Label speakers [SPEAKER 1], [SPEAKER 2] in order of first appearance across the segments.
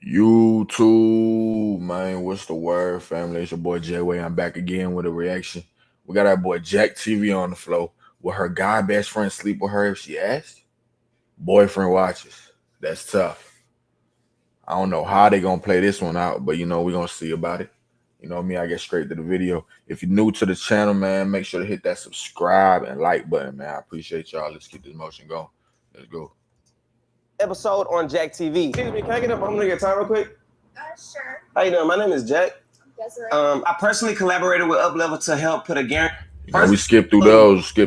[SPEAKER 1] YouTube, man, what's the word, family? It's your boy JayWayy. I'm back again with a reaction. We got our boy JackTV on the floor. Will her guy best friend sleep with her if she asks? Boyfriend watches. That's tough. I don't know how they gonna play this one out, but we're gonna see about it. You know me, I get straight to the video. If you're new to the channel, man, make sure to hit that subscribe and like button, man. I appreciate y'all. Let's get this motion going. Let's go.
[SPEAKER 2] Episode on JackTV. Excuse me, can I get a moment of your time real quick?
[SPEAKER 3] Sure.
[SPEAKER 2] How you doing? My name is Jack.
[SPEAKER 3] Desiree.
[SPEAKER 2] I personally collaborated with Uplevel to help put a guarantee.
[SPEAKER 1] We skip through those.
[SPEAKER 3] Like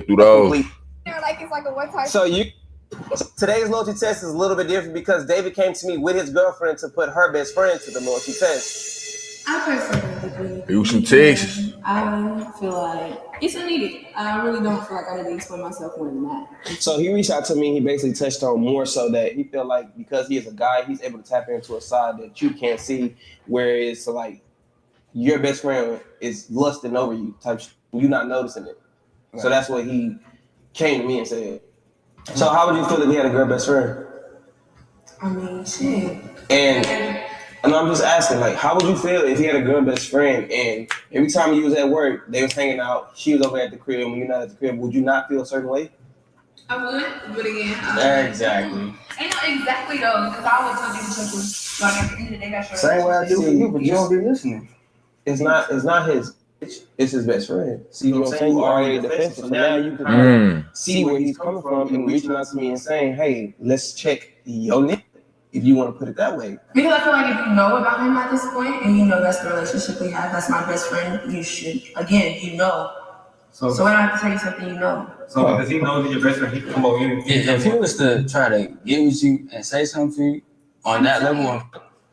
[SPEAKER 3] it's like a one-time.
[SPEAKER 2] So today's loyalty test is a little bit different because David came to me with his girlfriend to put her best friend to the loyalty test.
[SPEAKER 4] I personally agree.
[SPEAKER 1] You from Texas?
[SPEAKER 4] I feel like it's unneeded. I really don't feel like I need to explain myself more than that.
[SPEAKER 2] So he reached out to me. He basically touched on more so that he felt like because he is a guy, he's able to tap into a side that you can't see, where it's like your best friend is lusting over you type shit. You're not noticing it. Right. So that's what he came to me and said. So how would you feel if you had a girl best friend?
[SPEAKER 4] I mean, shit.
[SPEAKER 2] And I'm just asking, like, how would you feel if you had a girl best friend and every time you was at work, they was hanging out, she was over at the crib, when you're not at the crib, would you not feel a certain way?
[SPEAKER 4] I would, but again,
[SPEAKER 2] exactly.
[SPEAKER 4] Ain't no exactly though, because I always tell you to check with, like at the end of the day, that's your
[SPEAKER 5] same way I do with you, but you don't be listening.
[SPEAKER 2] It's not his, it's his best friend. See what I'm saying? You already defensive, so now you can see where he's coming from and reaching out to me and saying, hey, let's check your nigga. If you want to put it that way.
[SPEAKER 4] Because I feel like if you know about him at this point and you know that's the relationship we have, that's my best friend, you should, again, you know. So when I have to tell you something, you know.
[SPEAKER 5] So because he knows you're your best friend, he can come over here. If he was to try to get with you and say something to you on that level,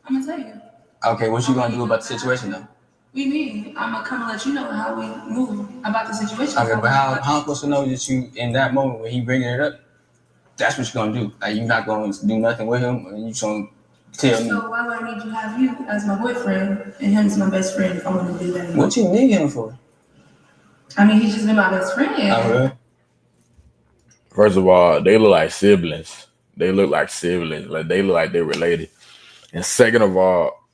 [SPEAKER 4] I'm going to tell you.
[SPEAKER 5] Okay, what you going to do about the situation though?
[SPEAKER 4] What do you mean? I'm going to come and let you know how we move about the situation.
[SPEAKER 5] Okay, but how I'm supposed to know that you, in that moment when he bringing it up, that's what you're gonna do. Like you're not gonna do nothing with him, and you gonna tell me.
[SPEAKER 4] So why would I need to have you as my boyfriend and him as my best friend if I want to do that?
[SPEAKER 5] What you need him for?
[SPEAKER 4] I mean, he's just been my best friend.
[SPEAKER 5] Oh, really?
[SPEAKER 1] First of all, they look like siblings. Like they look like they're related. And second of all,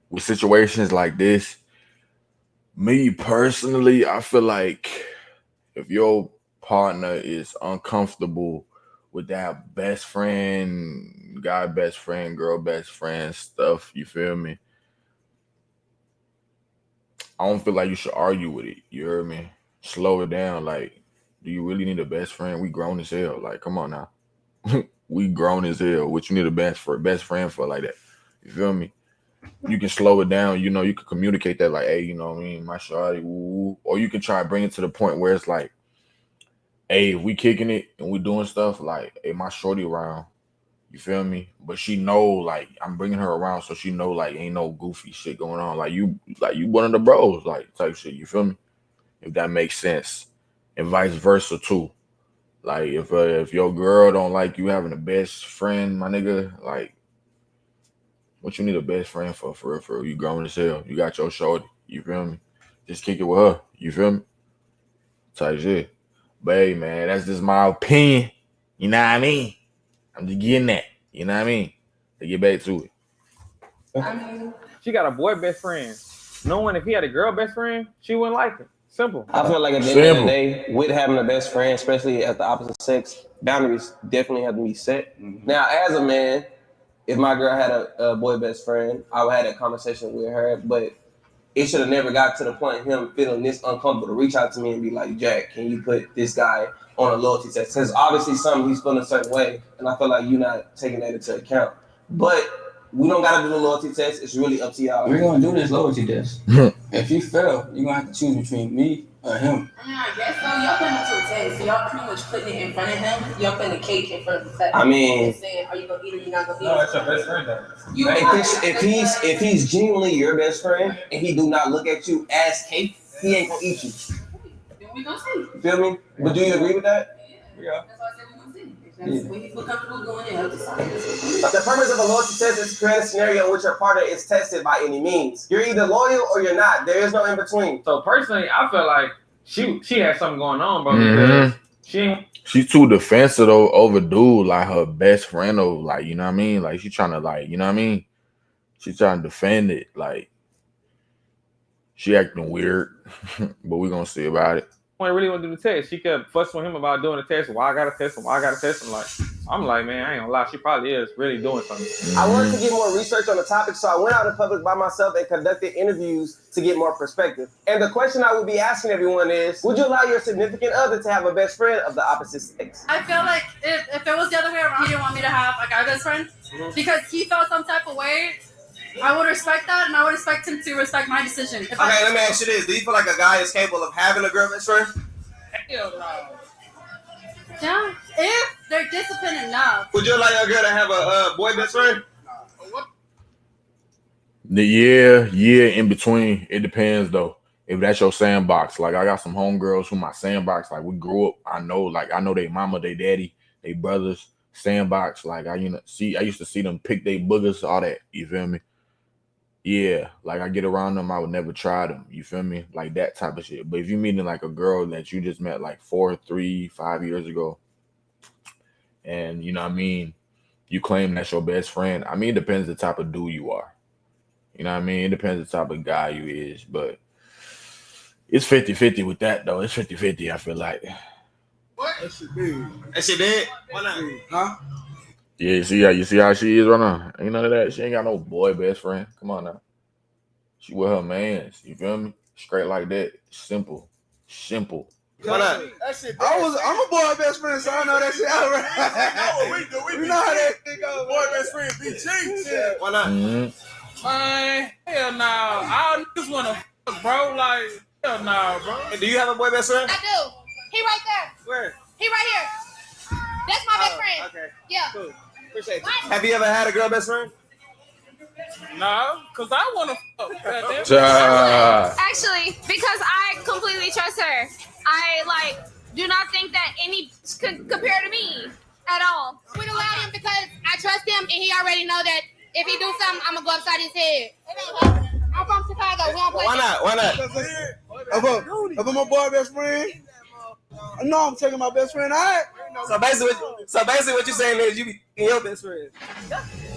[SPEAKER 1] with situations like this, me personally, I feel like if your partner is uncomfortable with that best friend, guy best friend, girl best friend stuff, you feel me? I don't feel like you should argue with it. You heard me? Slow it down. Like, do you really need a best friend? We grown as hell. Like, come on now. We grown as hell. What you need a best friend for like that? You feel me? You can slow it down. You can communicate that like, hey, you know what I mean? My shawty, woo. Or you can try to bring it to the point where it's like, hey, if we kicking it and we doing stuff, like, hey, my shorty around, you feel me? But she know, like, I'm bringing her around, so she know, like, ain't no goofy shit going on. Like you one of the bros, like, type shit, you feel me? If that makes sense. And vice versa, too. Like, if your girl don't like you having a best friend, my nigga, like, what you need a best friend for real? You grown as hell. You got your shorty, you feel me? Just kick it with her, you feel me? Type shit. But hey, man, that's just my opinion. You know what I mean? I'm just getting that. You know what I mean? To get back to it.
[SPEAKER 4] I mean,
[SPEAKER 6] she got a boy best friend. Knowing if he had a girl best friend, she wouldn't like it. Simple.
[SPEAKER 2] I feel like at the end of the day, with having a best friend, especially at the opposite sex, boundaries definitely have to be set. Now, as a man, if my girl had a boy best friend, I would have that conversation with her, but it should have never got to the point of him feeling this uncomfortable to reach out to me and be like, Jack, can you put this guy on a loyalty test? Because obviously something he's feeling a certain way, and I feel like you're not taking that into account. But we don't got to do the loyalty test. It's really up to y'all.
[SPEAKER 5] We're going to do this loyalty test. If you fail, you're going to have to choose between me or him.
[SPEAKER 4] I guess so. Y'all putting it to a test. So y'all pretty much putting it in front of him. Y'all putting the cake in front of the fact.
[SPEAKER 2] I mean,
[SPEAKER 4] saying, are you going to eat or you're not going to eat?
[SPEAKER 5] No, it's your best friend though.
[SPEAKER 2] If he's genuinely your best friend and he do not look at you as cake, he ain't going to eat you.
[SPEAKER 4] Then we going to see.
[SPEAKER 2] You feel me? But do you agree with that?
[SPEAKER 5] Yeah.
[SPEAKER 4] That's why I said we're going to see. That's what you feel comfortable going in.
[SPEAKER 2] The purpose of a loyalty test is to create a scenario in which your partner is tested by any means. You're either loyal or you're not. There is no in between.
[SPEAKER 6] So personally, I feel like she has something going on, bro. Because
[SPEAKER 1] She's too defensive over dude, like her best friend though. Like, you know what I mean? Like, she trying to, like, you know what I mean? She's trying to defend it. Like, she acting weird, but we're gonna see about it.
[SPEAKER 6] I really want to do the test. She kept fussing with him about doing the test. Why I gotta test him? Why I gotta test him? Like, I'm like, man, I ain't gonna lie. She probably is really doing something.
[SPEAKER 2] I wanted to get more research on the topic, so I went out in public by myself and conducted interviews to get more perspective. And the question I would be asking everyone is, would you allow your significant other to have a best friend of the opposite sex?
[SPEAKER 7] I feel like if it was the other way around, he didn't want me to have a guy best friend because he felt some type of way. I would respect that, and I would expect him to respect my decision.
[SPEAKER 2] Okay, let me ask you this. Do you feel like a guy is capable of having a girl best friend?
[SPEAKER 7] Hell no. Yeah, if they're disciplined enough.
[SPEAKER 2] Would you allow your girl to have a boy best friend?
[SPEAKER 1] Yeah, in between. It depends though. If that's your sandbox, like I got some homegirls who my sandbox, like we grew up. I know they mama, they daddy, they brothers, sandbox. Like I used to see them pick their boogers, all that. You feel me? Yeah, like I get around them, I would never try them. You feel me? Like that type of shit. But if you meeting like a girl that you just met like 4, 3, 5 years ago, and you know what I mean, you claim that's your best friend. I mean, it depends the type of dude you are. You know what I mean? It depends the type of guy you is, but it's 50-50 with that though. It's 50-50, I feel like.
[SPEAKER 2] What? That shit did? Why not? Huh?
[SPEAKER 1] Yeah, you see how she is right now? Ain't none of that. She ain't got no boy best friend. Come on now. She with her mans. You feel me? Straight like that. Simple.
[SPEAKER 2] Why not?
[SPEAKER 8] That shit, I'm a boy best friend, so I know that shit out right. We know how that shit go. Boy best friend be cheap.
[SPEAKER 2] Yeah. Why not?
[SPEAKER 9] Man, hell no. All niggas wanna fuck, bro. Like, hell no, bro.
[SPEAKER 2] And do you have a boy best friend?
[SPEAKER 3] I do. He right there.
[SPEAKER 2] Where?
[SPEAKER 3] He right here. That's my best friend.
[SPEAKER 2] Okay.
[SPEAKER 3] Yeah.
[SPEAKER 2] Cool. Appreciate you. Have you ever had a girl best friend?
[SPEAKER 9] No, cause I wanna fuck.
[SPEAKER 3] Actually, because I completely trust her. I do not think that any could compare to me at all. We allow him because I trust him and he already know that if he do something, I'm gonna go upside his head. I'm from Chicago. We don't play.
[SPEAKER 2] Why not?
[SPEAKER 8] If I'm a boy best friend, I know I'm taking my best friend out.
[SPEAKER 2] So basically what you're saying is you be your best friend.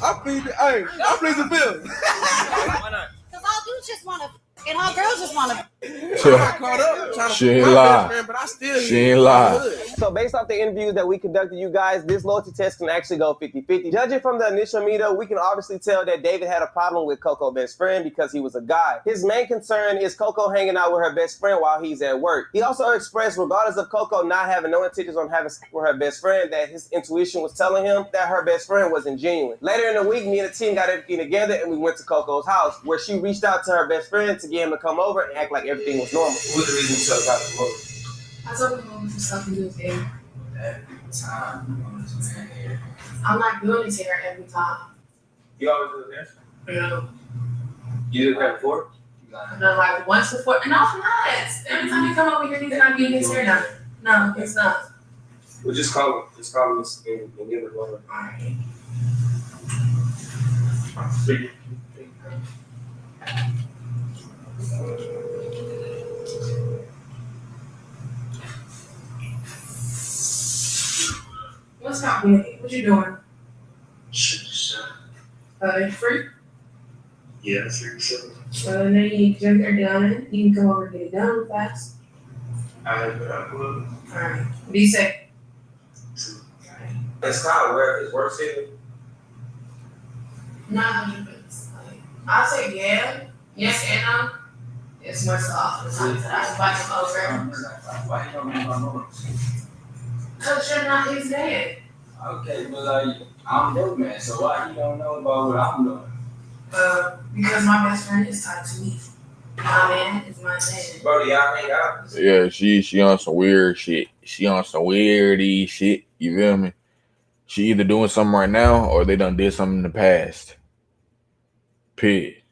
[SPEAKER 8] I plead the bill.
[SPEAKER 2] Why not?
[SPEAKER 3] Because all dudes just want to, and all girls just want to.
[SPEAKER 1] She ain't lie. She ain't lie.
[SPEAKER 2] So based off the interviews that we conducted, you guys, this loyalty test can actually go 50-50. Judging from the initial meetup, we can obviously tell that David had a problem with Coco's best friend because he was a guy. His main concern is Coco hanging out with her best friend while he's at work. He also expressed, regardless of Coco not having no intentions on having sex with her best friend, that his intuition was telling him that her best friend wasn't genuine. Later in the week, me and the team got everything together and we went to Coco's house, where she reached out to her best friend to get him to come over and act like everything was normal. What was the reason you told her to come over?
[SPEAKER 4] I told him to do something to with him. Every time. I'm not doing it to her every time.
[SPEAKER 2] You always do this?
[SPEAKER 4] No.
[SPEAKER 2] You did that before?
[SPEAKER 4] No, like once before. No, I'm not. Every time you come over here, he's not getting his hair done. No, it's not.
[SPEAKER 2] Well, just call him. Just call him and give it a word.
[SPEAKER 4] Alright. What's happening? What you doing? You free?
[SPEAKER 10] Yeah, 37.
[SPEAKER 4] So then you can get your done. You can come over and get it done fast.
[SPEAKER 10] Well,
[SPEAKER 4] Alright. Be safe.
[SPEAKER 2] It's Kyle where his work city.
[SPEAKER 4] Not 100%. I'll say yeah. Yes and no. It's more so often the times that I invite him over.
[SPEAKER 10] why you don't remember my number?
[SPEAKER 4] Because you're not his dad.
[SPEAKER 10] Okay, but like, I'm your man, so why you don't know about what I'm doing?
[SPEAKER 4] Because my best friend is tied to me. My man is my man.
[SPEAKER 2] Bro, y'all hang out?
[SPEAKER 1] Yeah, she on some weird shit. She on some weirdy shit. You feel me? She either doing something right now or they done did something in the past. Period.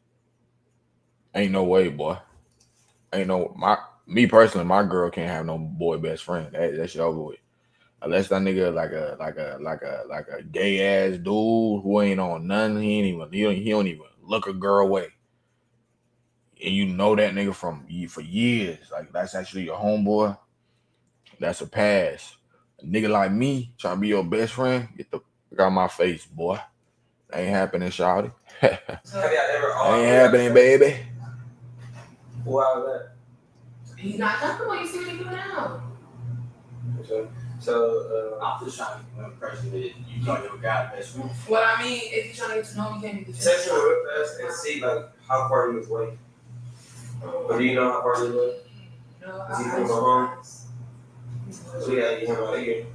[SPEAKER 1] Ain't no way, boy. Ain't no me personally, my girl can't have no boy best friend. That shit over with. Unless that nigga like a gay ass dude who ain't on nothing. He don't even look a girl away. And you know that nigga for years. Like that's actually your homeboy. That's a pass. A nigga like me trying to be your best friend, get the fuck out my face, boy. Ain't happening, shawty.
[SPEAKER 2] Have y'all ever
[SPEAKER 1] Ain't happening, baby.
[SPEAKER 2] Why was that?
[SPEAKER 4] He's not comfortable. You see what he do now.
[SPEAKER 2] So
[SPEAKER 10] I'm just trying to impress you that you know your guy best friend.
[SPEAKER 4] Well, I mean, if you're trying to get to know him, you can't be the
[SPEAKER 2] text him real fast and see like how far he was away. But do you know how far he was?
[SPEAKER 4] No,
[SPEAKER 2] Is he gonna go home? So we gotta get him out of here.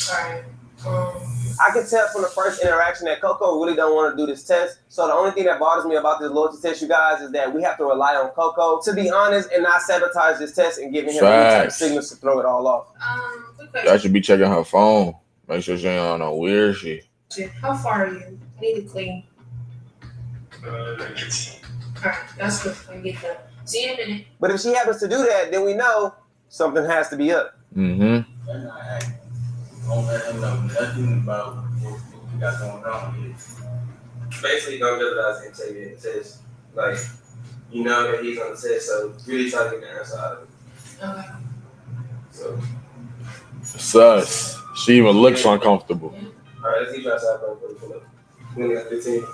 [SPEAKER 4] Alright.
[SPEAKER 2] I can tell from the first interaction that Coco really don't want to do this test. So the only thing that bothers me about this loyalty test, you guys, is that we have to rely on Coco to be honest and not sabotage this test and giving him any type of signals to throw it all off.
[SPEAKER 1] Y'all should be checking her phone. Make sure she ain't on no weird shit.
[SPEAKER 4] How far are you? I need to clean. Alright, that's good. I get that. See you in a minute.
[SPEAKER 2] But if she happens to do that, then we know something has to be up.
[SPEAKER 1] Mm-hmm.
[SPEAKER 10] Don't let him know nothing about what we got going on here.
[SPEAKER 2] Basically, don't jeopardize him taking the test. Like, you know that he's on the test, so really try to get the answer out of it.
[SPEAKER 4] Okay.
[SPEAKER 2] So.
[SPEAKER 1] Sus. She even looks uncomfortable.
[SPEAKER 2] Alright, let's see if I pull up. We got 15.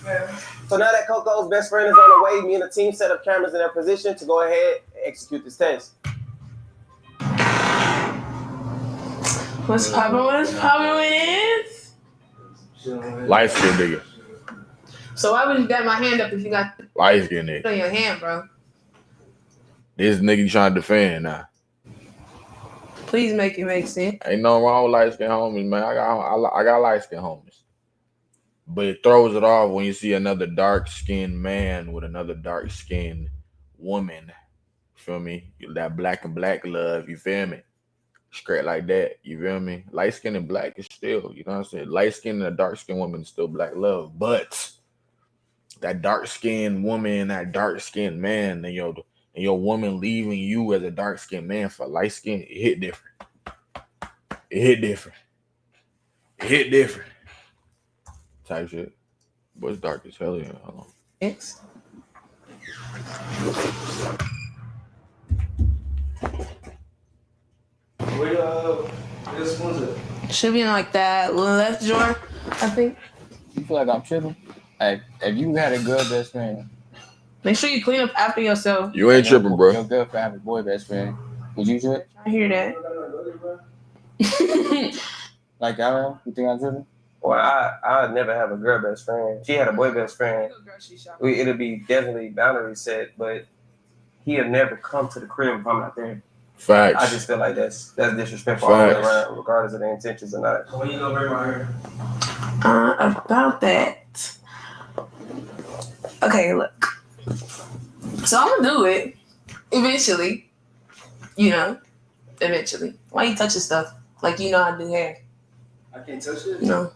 [SPEAKER 2] Yeah. So now that Coco's best friend is on the way, me and the team set up cameras in their position to go ahead and execute this test.
[SPEAKER 4] What's poppin'? What's poppin' with?
[SPEAKER 1] Light skin nigga.
[SPEAKER 4] So why would you got my hand up if you got
[SPEAKER 1] light skin nigga
[SPEAKER 4] on your hand, bro?
[SPEAKER 1] This nigga you trying to defend now.
[SPEAKER 4] Please make it make sense.
[SPEAKER 1] Ain't nothing wrong with light skin homies, man. I got light skin homies. But it throws it off when you see another dark skinned man with another dark skinned woman. Feel me? That black and black love, you feel me? Straight like that, you feel me? Light skin and black is still, you know what I'm saying? Light skin and a dark skinned woman is still black love. But that dark skinned woman, that dark skinned man, and your woman leaving you as a dark skinned man for light skin, it hit different. It hit different. It hit different. Type shit. But it's dark as hell here. Hold on.
[SPEAKER 4] Thanks.
[SPEAKER 2] Where this one's it?
[SPEAKER 4] Should be in like that left drawer, I think.
[SPEAKER 5] You feel like I'm tripping? Like, if you had a girl best friend,
[SPEAKER 4] make sure you clean up after yourself.
[SPEAKER 1] You ain't tripping, bro.
[SPEAKER 5] Your girlfriend have a boy best friend. Would you trip?
[SPEAKER 4] I hear that.
[SPEAKER 5] Like, I don't know. You think I'm tripping?
[SPEAKER 2] Well, I'd never have a girl best friend. She had a boy best friend. It'll be definitely boundary set, but he'll never come to the crib if I'm not there.
[SPEAKER 1] Facts.
[SPEAKER 2] I just feel like that's disrespectful all the way around, regardless of their intentions or not. When you gonna bring my hair?
[SPEAKER 4] About that. Okay, look. So I'm gonna do it eventually. You know, eventually. Why you touching stuff like you know how to do hair?
[SPEAKER 10] I can't touch it.
[SPEAKER 4] No.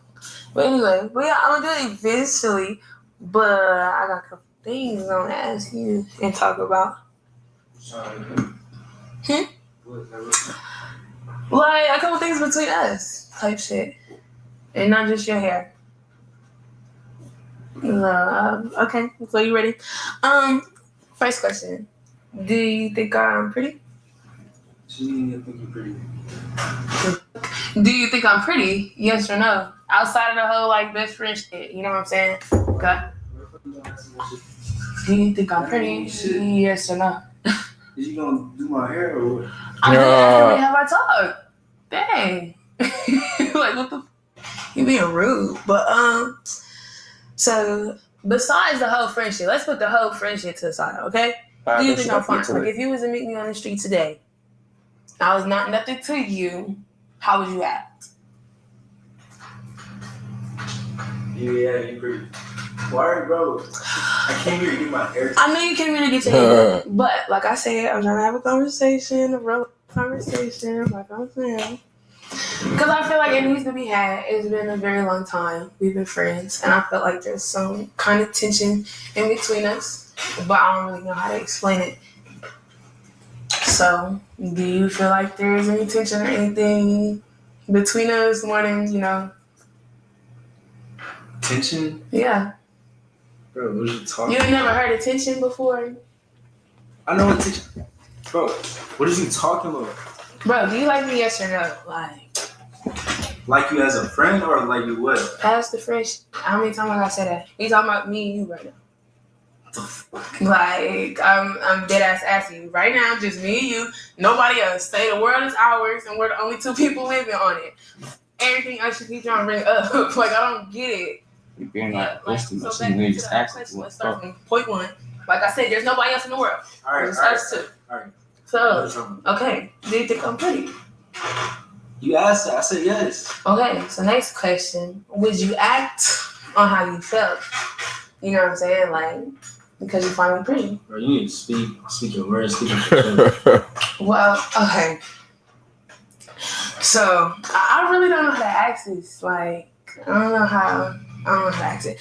[SPEAKER 4] But anyway, I'm gonna do it eventually. But I got a couple things I'm gonna ask you and talk about. Like a couple things between us, type shit, and not just your hair. Okay, so you ready? First question: do you think I'm pretty?
[SPEAKER 10] She didn't think you're pretty.
[SPEAKER 4] Do you think I'm pretty? Yes or no? Outside of the whole like best friend shit, you know what I'm saying? Okay. Do you think I'm pretty? Yes or no?
[SPEAKER 10] Is you gonna do my hair or what?
[SPEAKER 4] I'm just asking, have I talked? Dang. Like, what the? You being rude. But, so, besides the whole friendship, let's put the whole friendship to the side, okay? Do you think I'm fine? Like, if you was to meet me on the street today, I was not nothing to you, how would you act?
[SPEAKER 10] Yeah, you pretty. Why, bro? I came here to get my hair.
[SPEAKER 4] I know you came here to get your hair, but like I said, I'm trying to have a conversation, a real conversation, like I'm saying. Because I feel like it needs to be had. It's been a very long time. We've been friends, and I feel like there's some kind of tension in between us, but I don't really know how to explain it. So, do you feel like there's any tension or anything between us more than, you know?
[SPEAKER 10] Tension?
[SPEAKER 4] Yeah.
[SPEAKER 10] Bro, what are you talking
[SPEAKER 4] You ain't never heard of tension before?
[SPEAKER 10] I know what tension. Bro, what is you talking about?
[SPEAKER 4] Bro, do you like me, yes or no? Like,
[SPEAKER 10] Like you as a friend or like you what?
[SPEAKER 4] Past the friendship. How many times I said that? You talking about me and you right now? Like I'm dead ass asking you right now, just me and you, nobody else. Say the world is ours and we're the only two people living on it. Everything else you keep trying to bring up, like I don't get it.
[SPEAKER 5] You're being like question,
[SPEAKER 4] so
[SPEAKER 5] but
[SPEAKER 4] back
[SPEAKER 5] you really
[SPEAKER 4] to
[SPEAKER 5] just
[SPEAKER 4] the
[SPEAKER 5] asking.
[SPEAKER 4] question. Let's start from point one. Like I said, there's nobody else in the world.
[SPEAKER 10] All right,
[SPEAKER 4] It's us two.
[SPEAKER 10] All right.
[SPEAKER 4] So okay, do you think I'm pretty?
[SPEAKER 10] You asked that. I said yes.
[SPEAKER 4] Okay, so next question: would you act on how you felt? You know what I'm saying, like because you find me pretty.
[SPEAKER 10] Bro, you need to speak your words, speak your
[SPEAKER 4] Well, okay. So I really don't know how to ask this. Like I don't know how to ask it.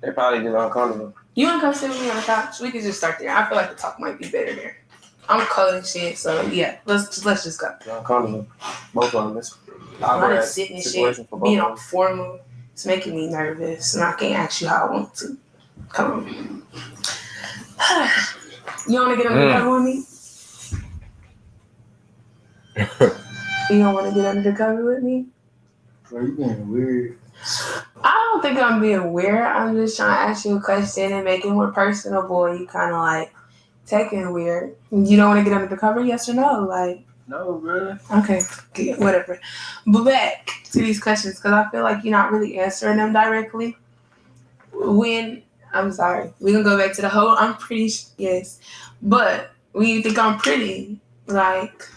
[SPEAKER 2] They probably just uncomfortable.
[SPEAKER 4] You wanna come sit with me on the couch? We can just start there. I feel like the talk might be better there. I'm cold and shit, so yeah. Let's just go.
[SPEAKER 2] They're uncomfortable. Both of them. It's
[SPEAKER 4] A lot of sitting and shit, being all formal, it's making me nervous, and I can't ask you how I want to. Come on. You wanna get under the cover with me? You don't wanna get under the cover with me?
[SPEAKER 10] Bro, you being weird.
[SPEAKER 4] I don't think I'm being weird. I'm just trying to ask you a question and make it more personable. You kind of like taking it weird. You don't want to get under the cover, yes or no? Like,
[SPEAKER 10] no, bro.
[SPEAKER 4] Okay, whatever. But back to these questions because I feel like you're not really answering them directly. I'm sorry, we can go back to the whole. I'm pretty, yes, but when you think I'm pretty, like,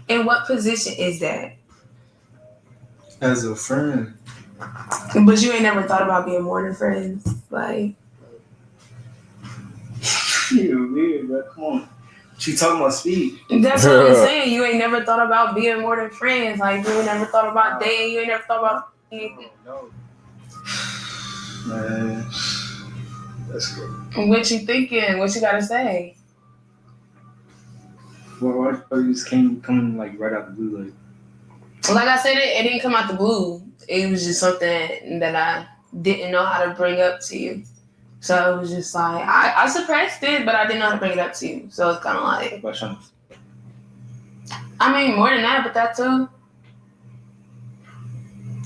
[SPEAKER 4] in what position is that?
[SPEAKER 10] As a friend.
[SPEAKER 4] But you ain't never thought about being more than friends, like.
[SPEAKER 10] You're weird, bro. Come on. She talking about speed.
[SPEAKER 4] That's what I'm saying. You ain't never thought about being more than friends. Like you ain't never thought about dating. You ain't never thought about anything.
[SPEAKER 10] No. Man, that's good.
[SPEAKER 4] What you thinking? What you gotta say?
[SPEAKER 10] Well, why you just coming like right out the blue,
[SPEAKER 4] Like I said, it didn't come out the blue. It was just something that I didn't know how to bring up to you. So it was just like, I suppressed it, but I didn't know how to bring it up to you. So it's kind of like, I mean, more than that, but that too.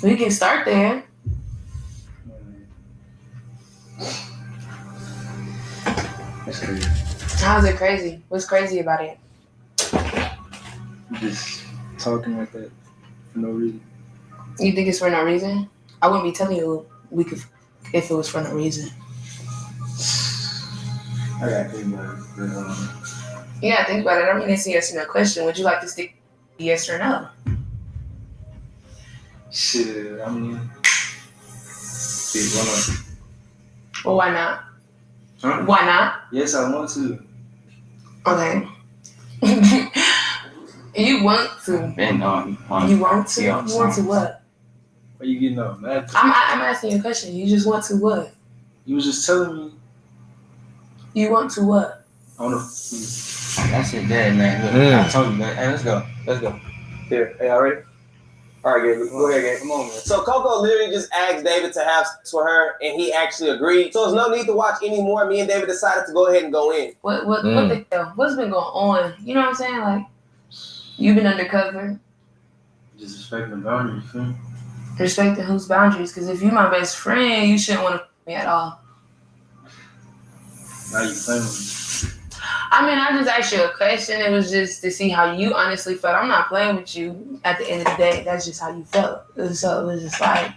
[SPEAKER 4] We can start there.
[SPEAKER 10] That's crazy.
[SPEAKER 4] How's it crazy? What's crazy about it?
[SPEAKER 10] Just talking like that for no reason.
[SPEAKER 4] You think it's for no reason? I wouldn't be telling you we could if it was for no reason.
[SPEAKER 10] I gotta think about it.
[SPEAKER 4] You gotta think about it. I mean, it's a yes or no question. Would you like to stick yes or no?
[SPEAKER 10] Shit, I mean, why not?
[SPEAKER 4] Well, why not?
[SPEAKER 10] Huh?
[SPEAKER 4] Why not?
[SPEAKER 10] Yes, I want to.
[SPEAKER 4] Okay. You want to. You want to? You want to what?
[SPEAKER 10] Are you getting up mad?
[SPEAKER 4] I'm asking you a question. You just want to what?
[SPEAKER 10] You was just telling me.
[SPEAKER 4] You want to what?
[SPEAKER 10] I want to.
[SPEAKER 5] That's it, dead, man. Look, I told you, man. Hey, let's go.
[SPEAKER 2] Here, hey, y'all ready? All right, Gabe. Go ahead, Gabe.
[SPEAKER 5] Come on, man.
[SPEAKER 2] So Coco literally just asked David to have sex with her, and he actually agreed. So there's no need to watch anymore. Me and David decided to go ahead and go in.
[SPEAKER 4] What the hell? What's been going on? You know what I'm saying? Like, you've been undercover.
[SPEAKER 10] Just respecting the boundaries, feel me?
[SPEAKER 4] Respecting whose boundaries? Because if you're my best friend, you shouldn't want to me at all.
[SPEAKER 10] Now you playing with me.
[SPEAKER 4] I mean, I just asked you a question. It was just to see how you honestly felt. I'm not playing with you at the end of the day. That's just how you felt. So it was just like,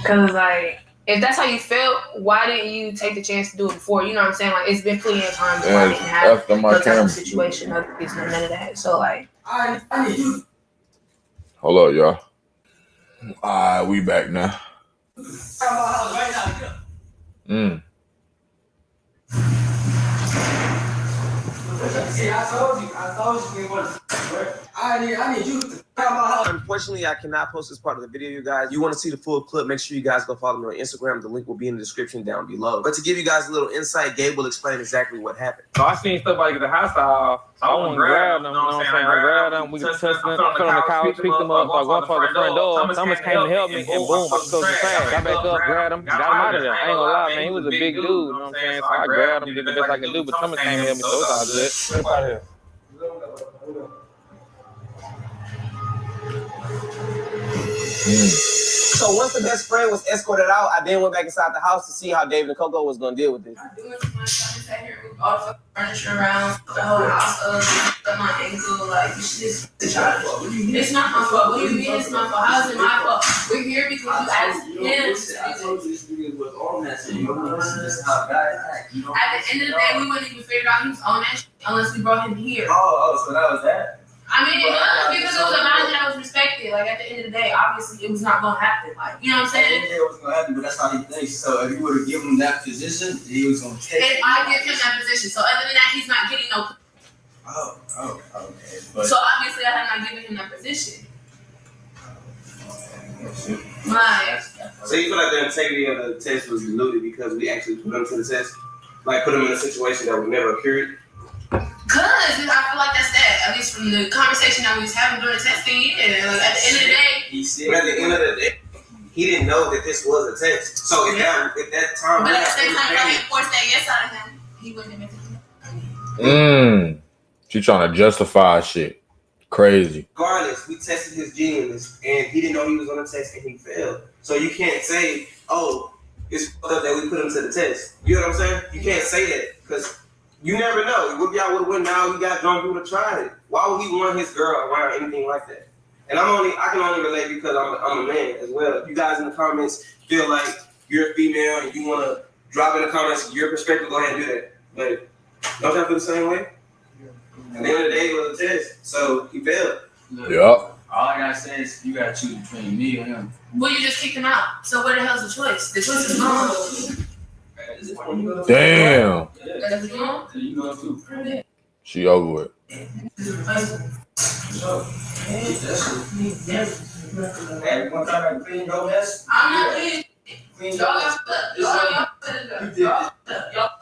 [SPEAKER 4] because like, if that's how you felt, why didn't you take the chance to do it before? You know what I'm saying? Like, it's been plenty of times where I didn't have no type of situation, none of that. So like,
[SPEAKER 1] hold up, y'all. Alright, we back now.
[SPEAKER 10] See, I told you it was. I need you to come out.
[SPEAKER 2] Unfortunately, I cannot post this part of the video, you guys. You want to see the full clip, make sure you guys go follow me on Instagram. The link will be in the description down below. But to give you guys a little insight, Gabe will explain exactly what happened.
[SPEAKER 6] So I seen stuff like at the house style. So I want to grab them, you know what I'm saying? I grabbed them, we could touch them, I fell on the couch, picked them up, I went for the front door. Thomas came to help me, and boom, I closed the fast. Got back up, grabbed him, got him out of there. I ain't gonna lie, man, he was a big dude, you know what I'm saying? So I grabbed him, did the best I could do, but Thomas came to help me, so it's all good. Get up out of here.
[SPEAKER 2] So once the best friend was escorted out, I then went back inside the house to see how David and Coco was gonna deal with this.
[SPEAKER 4] I do it too much. I sat here with all the furniture around the whole house up my ankle. Like, it's not my fault. What do you mean it's my fault? How is it my fault? We're here because you asked him.
[SPEAKER 10] I told you this nigga was on that shit. You know, this is how guys act. You know?
[SPEAKER 4] At the end of the day, we wouldn't even figure out he was on that shit unless we brought him here.
[SPEAKER 10] Oh, so that was that?
[SPEAKER 4] I mean, it was because it was a man that was respected. Like, at the end of the day, obviously, it was not going to happen. Like, you know what I'm saying?
[SPEAKER 10] Yeah, it was going to happen, but that's how he thinks. So if you would have given him that position, he was going to take it.
[SPEAKER 4] If I give him that position. So other than that, he's not getting no.
[SPEAKER 10] Oh, okay. But,
[SPEAKER 4] so obviously, I have not given him that position. Right.
[SPEAKER 2] So you feel like the integrity of the test was diluted because we actually put him to the test? Like, put him in a situation that would never occurred?
[SPEAKER 4] Cause I feel like that's that. At least from the conversation that we was having during the testing, yeah. Like, at the end of the day,
[SPEAKER 2] But at the end of the day, he didn't know that this was a test. So if that time,
[SPEAKER 4] but at the same time, if I enforced that yes out of him, he wouldn't have been.
[SPEAKER 1] She trying to justify shit. Crazy.
[SPEAKER 2] Regardless, we tested his genes, and he didn't know he was on the test, and he failed. So you can't say, "Oh, it's fucked up that we put him to the test." You know what I'm saying? You can't say that because you never know. What if y'all would have went now? He got drunk. He would have tried it. Why would he want his girl around anything like that? And I can only relate because I'm a man as well. If you guys in the comments feel like you're a female and you want to drop in the comments your perspective, go ahead and do that. But don't y'all feel the same way? At the end of the day, it was a test, so he failed.
[SPEAKER 1] Yep.
[SPEAKER 10] all I gotta say is you gotta choose between me and him.
[SPEAKER 4] Well, you just kicked him out. So where the hell's the choice? The choice is gone.
[SPEAKER 1] Damn.
[SPEAKER 4] That's gone.
[SPEAKER 10] You go too.
[SPEAKER 1] She over with.
[SPEAKER 10] Hey, one time I clean no mess.
[SPEAKER 4] I'm not clean.
[SPEAKER 10] Clean
[SPEAKER 4] Y'all
[SPEAKER 10] no
[SPEAKER 4] got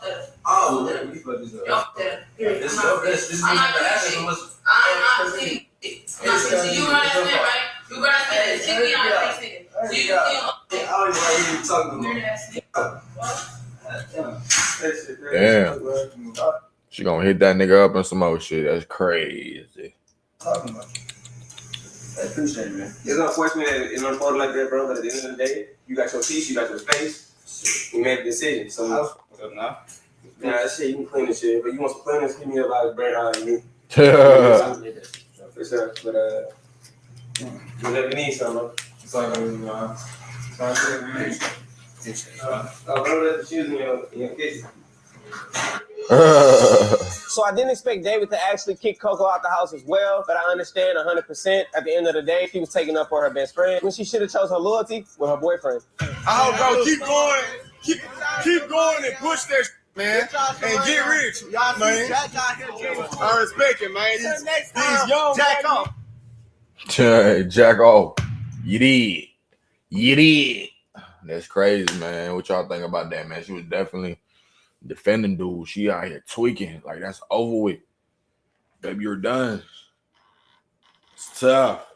[SPEAKER 10] mess. Oh, yeah, we fucked this up. This is
[SPEAKER 4] I'm not
[SPEAKER 10] clean.
[SPEAKER 4] I'm not clean. You run that man, right? You run that man. Take me on the face. So you
[SPEAKER 10] I don't even know what you're talking about.
[SPEAKER 1] Damn. She gonna hit that nigga up and some more shit. That's crazy.
[SPEAKER 10] Talking about. I appreciate it, man.
[SPEAKER 2] It's unfortunate that it unfolded like that, bro. But at the end of the day, you got your peace, you got your space. You made a decision. So
[SPEAKER 10] What's up now?
[SPEAKER 2] nah, that shit, you can clean this shit. But you want some cleaners, hit me up out of brain eye and me. For sure. But you let me need something.
[SPEAKER 10] It's all good, man. It's all good, man.
[SPEAKER 2] Remember that the shoes in your kitchen. So I didn't expect David to actually kick Coco out the house as well, but I understand 100%. At the end of the day, she was taking up for her best friend when she should have chose her loyalty with her boyfriend.
[SPEAKER 8] I hope, bro, keep going and push that man, and get rich, man. I respect it, man. These young Jack off.
[SPEAKER 1] Jack off. You did. That's crazy, man. What y'all think about that, man? She was definitely defending dude. She out here tweaking. Like, that's over with. Baby, you're done. It's tough.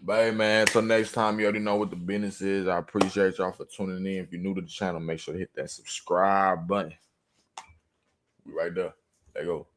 [SPEAKER 1] Baby, man, until next time, you already know what the business is. I appreciate y'all for tuning in. If you're new to the channel, make sure to hit that subscribe button. We right there. There you go.